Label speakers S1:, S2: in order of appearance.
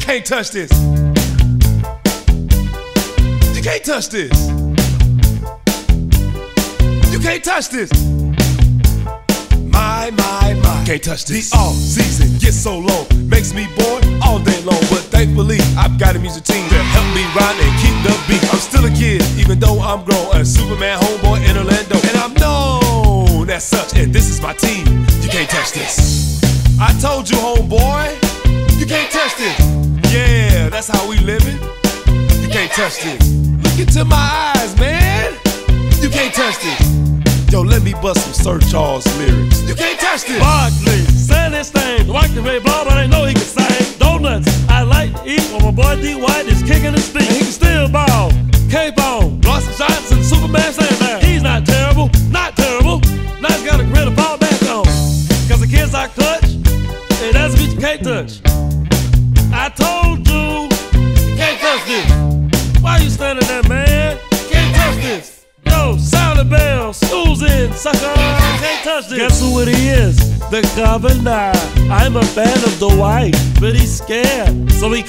S1: can't touch this. You can't touch this. You can't touch this. My, can't touch this. The off season gets so long, makes me bored all day long. But thankfully, I've got a music team to help me rhyme and keep the beat. I'm still a kid, even though I'm grown. A Superman homeboy in Orlando, and I'm known as such. And this is my team. You can't touch this. I told you, homeboy, you can't touch this. Yeah, that's how we living. You can't touch this. Look into my eyes, man. You can't touch this. Yo, let me bust some Sir Charles lyrics. You can't touch this.
S2: Barkley, saying this thing. Like the Ray Ball, but I know he can sing. Donuts, I like to eat when my boy D. White is kicking his feet. And he can still ball. Cape on, lost some shots and Superman saying that. He's not terrible, not terrible. Now he's got a grin to fall back on. Cause the kids I clutch, and that's what you can't touch. I told you, you can't touch this. Why you standing there, man? You can't touch this. Yo, sound the bell, school's in, sucker, can't touch this. Guess who it is? The governor. I'm a fan of the white, but he's scared, so he